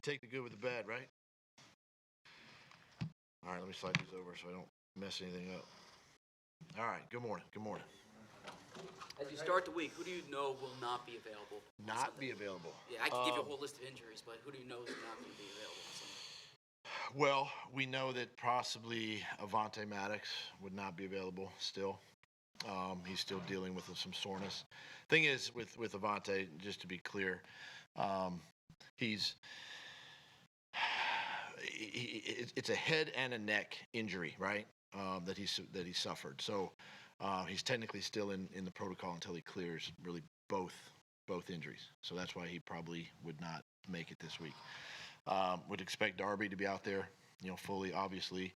take the good with the bad, right? All right, let me slide these over so I don't mess anything up. All right, good morning. Good morning. As you start the week, who do you know will not be available? Not be available. Yeah, I can give you a whole list of injuries, but who do you know is not going to be available on Sunday? Well, we know that possibly Avante Maddox would not be available still. He's still dealing with some soreness. Thing is, with Avante, just to be clear, it's a head and a neck injury, right? That he suffered. So he's technically still in the protocol until he clears really both injuries. So that's why he probably would not make it this week. Would expect Darby to be out there, fully, obviously.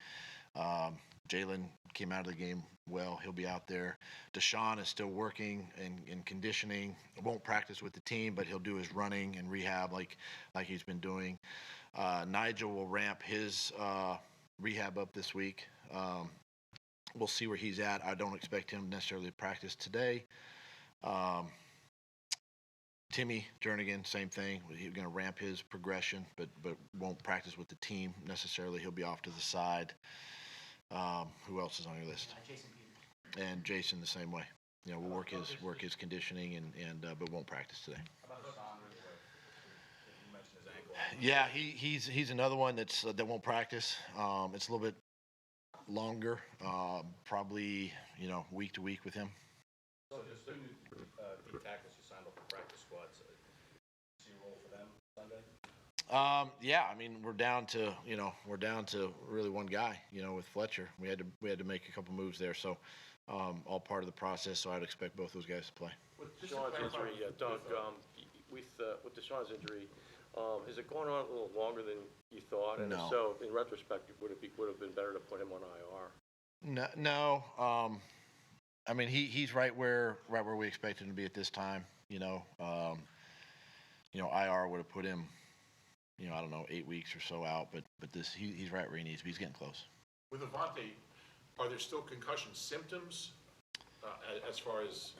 Jalen came out of the game well. He'll be out there. Deshaun is still working and conditioning. Won't practice with the team, but he'll do his running and rehab like he's been doing. Nigel will ramp his rehab up this week. We'll see where he's at. I don't expect him necessarily to practice today. Timmy Jernigan, same thing. He's going to ramp his progression, but won't practice with the team necessarily. He'll be off to the side. Who else is on your list? Jason Peters. And Jason the same way. We'll work his conditioning and but won't practice today. How about Sean? You mentioned his ankle. Yeah, he's another one that won't practice. It's a little bit longer, probably week to week with him. So just the D tackles you signed up for practice squads. See a role for them Sunday? Yeah, I mean we're down to really one guy, with Fletcher. We had to make a couple moves there, so all part of the process. So I'd expect both those guys to play. With Deshaun's injury, Doug, with Deshaun's injury, is it going on a little longer than you thought? And No. If so, in retrospect, would have been better to put him on IR? No. I mean he's right where we expected him to be at this time. IR would have put him, I don't know, 8 weeks or so out, but he's right where he needs to be. He's getting close. With Avante, are there still concussion symptoms as far as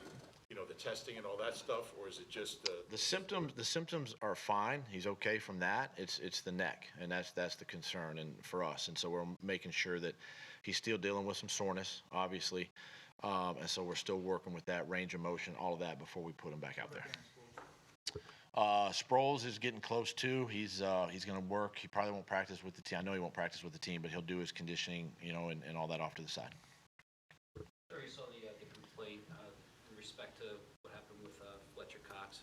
the testing and all that stuff, or is it just The symptoms are fine. He's okay from that. It's the neck, and that's the concern and for us. And so we're making sure that he's still dealing with some soreness, obviously, and so we're still working with that range of motion, all of that before we put him back out there. Sproles is getting close too. He's going to work. He probably won't practice with the team. I know he won't practice with the team, but he'll do his conditioning, and all that off to the side. Sure, you saw the complaint in respect to what happened with Fletcher Cox.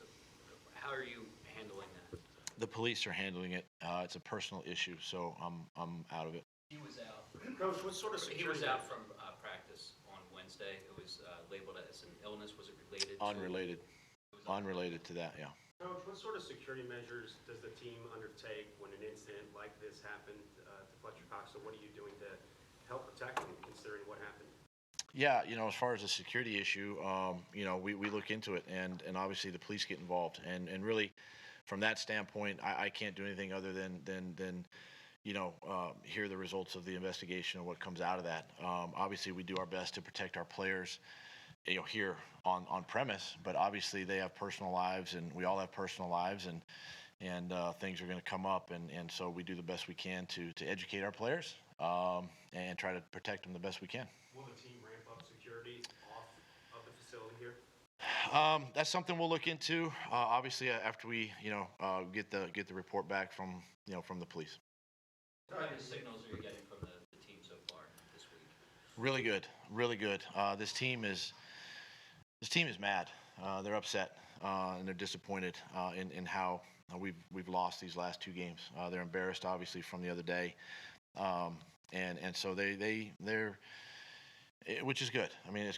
How are you handling that? The police are handling it. It's a personal issue, so I'm out of it. He was out. Coach, what sort of He was out from practice on Wednesday. It was labeled as an illness. Was it related? Unrelated to that, yeah. Coach, what sort of security measures does the team undertake when an incident like this happened to Fletcher Cox? So what are you doing to help protect him, considering what happened? Yeah, as far as the security issue, we look into it, and obviously the police get involved, and really, from that standpoint, I can't do anything other than hear the results of the investigation and what comes out of that. Obviously, we do our best to protect our players, here on premise, but obviously they have personal lives, and we all have personal lives, and things are going to come up, and so we do the best we can to educate our players and try to protect them the best we can. Will the team ramp up security off of the facility here? That's something we'll look into. Obviously, after we get the report back from the police. What kind of signals are you getting from the team so far this week? Really good, really good. This team is mad. They're upset and they're disappointed in how we've lost these last two games. They're embarrassed, obviously, from the other day, and so they're. Which is good. I mean,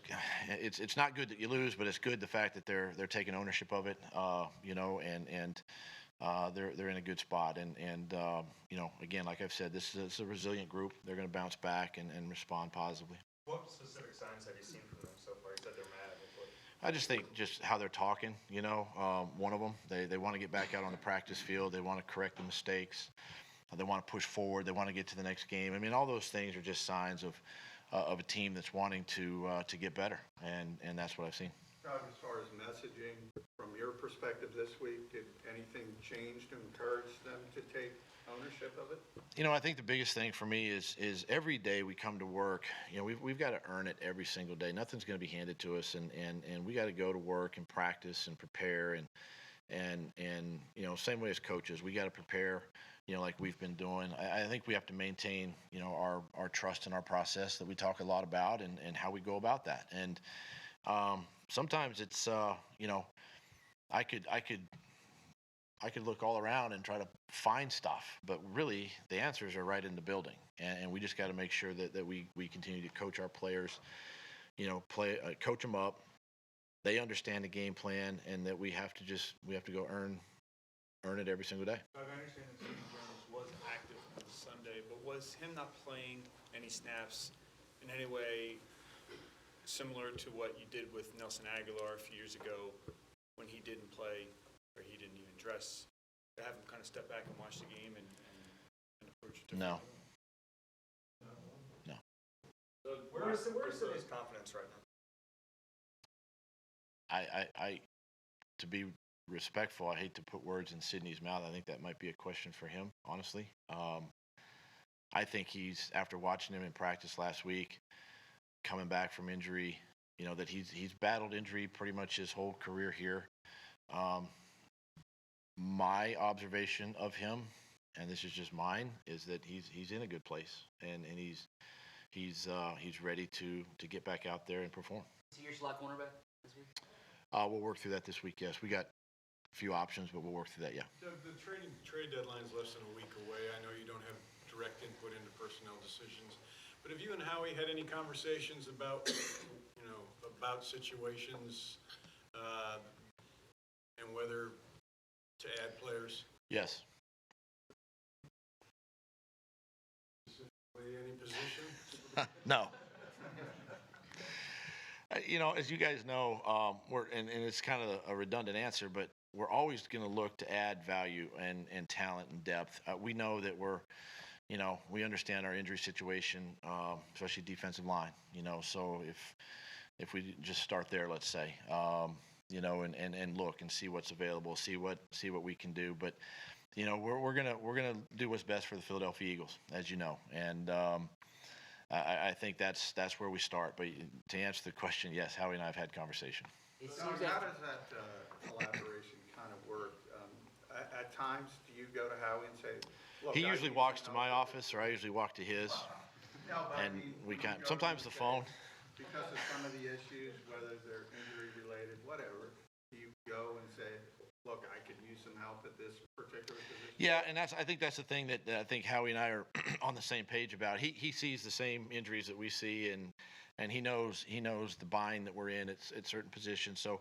it's not good that you lose, but it's good the fact that they're taking ownership of it, and they're in a good spot. And again, like I've said, this is a resilient group. They're going to bounce back and respond positively. What specific signs have you seen from them so far? You said they're mad. I just think just how they're talking, one of them, they want to get back out on the practice field. They want to correct the mistakes. They want to push forward. They want to get to the next game. I mean, all those things are just signs of a team that's wanting to get better, and that's what I've seen. Doug, as far as messaging, from your perspective this week, did anything change to encourage them to take ownership of it? I think the biggest thing for me is every day we come to work, we've got to earn it every single day. Nothing's going to be handed to us, and we got to go to work and practice and prepare and same way as coaches, we got to prepare, like we've been doing. I think we have to maintain, our trust in our process that we talk a lot about and how we go about that. And sometimes it's, I could look all around and try to find stuff, but really the answers are right in the building. And we just got to make sure that we continue to coach our players, coach them up. They understand the game plan, and that we have to go earn it every single day. I understand that Steve Jones was active on Sunday, but was him not playing any snaps in any way similar to what you did with Nelson Aguilar a few years ago when he didn't play or he didn't even dress, to have him kind of step back and watch the game and approach it differently? No. Where is his confidence right now? I to be respectful, I hate to put words in Sydney's mouth. I think that might be a question for him, honestly. I think he's, after watching him in practice last week, coming back from injury, that he's battled injury pretty much his whole career here. My observation of him, and this is just mine, is that he's in a good place, and he's ready to get back out there and perform. Is he your slot cornerback this week? We'll work through that this week. Yes, we got a few options, but we'll work through that. Yeah. Doug, the trade deadline is less than a week away. I know you don't have direct input into personnel decisions, but have you and Howie had any conversations about, about situations and whether to add players? Yes. Any position? No. As you guys know, and it's kind of a redundant answer, but we're always going to look to add value and talent and depth. We know that we understand our injury situation, especially defensive line. So if we just start there, let's say, and look and see what's available, see what we can do. But we're gonna do what's best for the Philadelphia Eagles, as you know, and I think that's where we start. But to answer the question, yes, Howie and I have had conversation. How does that collaboration kind of work? At times, do you go to Howie and say, look, He usually walks to my office, or I usually walk to his, No, but I and mean, we you kind go sometimes and the say, phone. Because of some of the issues, whether they're injury related, whatever, do you go and say, look, I could use some help at this particular position? Yeah, and I think that's the thing that I think Howie and I are on the same page about. He sees the same injuries that we see, and he knows the bind that we're in at certain positions. So,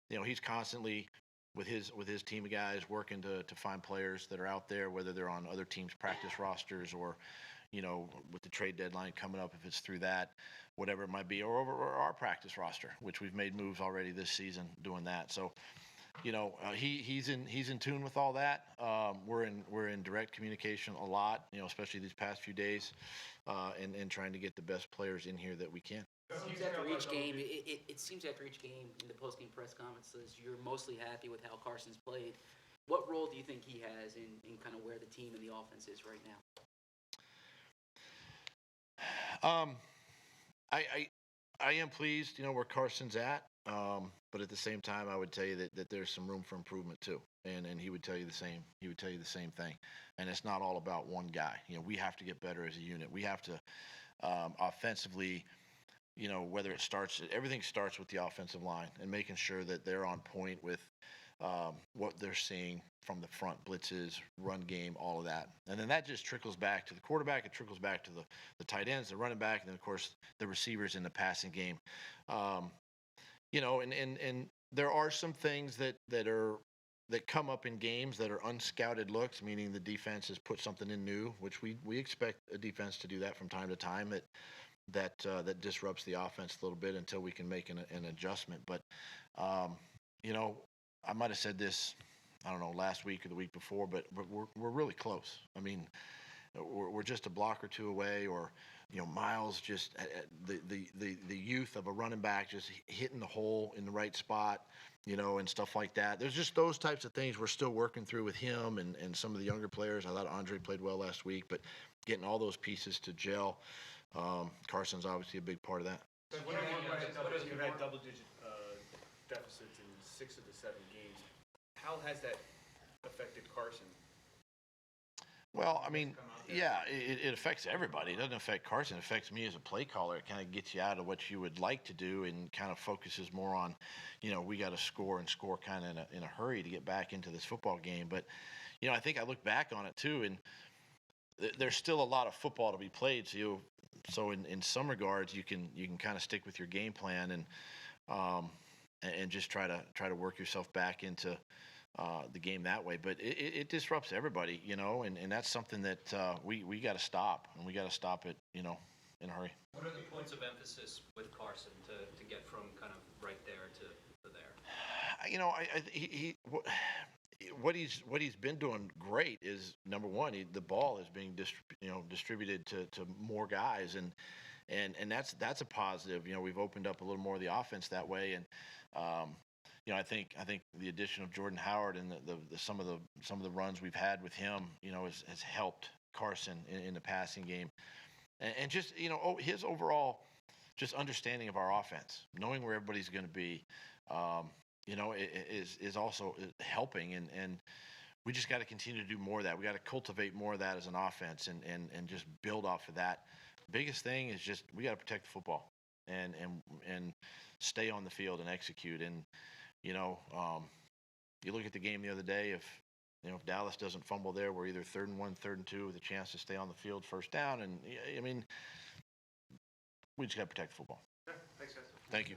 he's constantly with his team of guys working to find players that are out there, whether they're on other teams' practice rosters or, with the trade deadline coming up, if it's through that, whatever it might be, or over our practice roster, which we've made moves already this season doing that. So, he's in tune with all that. We're in direct communication a lot, especially these past few days, and trying to get the best players in here that we can. It seems after each game, it seems after each game in the post-game press conferences, you're mostly happy with how Carson's played. What role do you think he has in kind of where the team and the offense is right now? I am pleased, where Carson's at. But at the same time, I would tell you that there's some room for improvement too. And he would tell you the same. He would tell you the same thing. And it's not all about one guy. We have to get better as a unit. We have to offensively, whether everything starts with the offensive line and making sure that they're on point with what they're seeing from the front, blitzes, run game, all of that. And then that just trickles back to the quarterback. It trickles back to the tight ends, the running back, and then of course the receivers in the passing game. And there are some things that come up in games that are unscouted looks, meaning the defense has put something in new, which we expect a defense to do that from time to time. That disrupts the offense a little bit until we can make an adjustment. But I might have said this, I don't know, last week or the week before, but we're really close. I mean, we're just a block or two away, or Miles just the youth of a running back just hitting the hole in the right spot, and stuff like that. There's just those types of things we're still working through with him and some of the younger players. I thought Andre played well last week, but getting all those pieces to gel. Carson's obviously a big part of that. You've had double-digit deficits in 6 of the 7 games. How has that affected Carson? Well, I mean, yeah, it affects everybody. It doesn't affect Carson. It affects me as a play caller. It kind of gets you out of what you would like to do and kind of focuses more on, we got to score and score kind of in a hurry to get back into this football game. But, I think I look back on it too, and there's still a lot of football to be played. So in some regards, you can kind of stick with your game plan and just try to work yourself back into the game that way. But it disrupts everybody, and that's something that we got to stop, and we got to stop it, in a hurry. What are the points of emphasis with Carson to get from kind of right there to there? What he's been doing great is, number one, the ball is being distributed to more guys, and that's a positive. We've opened up a little more of the offense that way, and I think the addition of Jordan Howard and the some of the runs we've had with him, has helped Carson in the passing game, and just his overall just understanding of our offense, knowing where everybody's going to be. Is also helping, and we just got to continue to do more of that. We got to cultivate more of that as an offense and just build off of that. Biggest thing is just we got to protect the football and stay on the field and execute. And you look at the game the other day. If Dallas doesn't fumble there, we're either 3rd and 1, 3rd and 2 with a chance to stay on the field, first down. And I mean, we just got to protect the football. Thanks, guys. Thank you.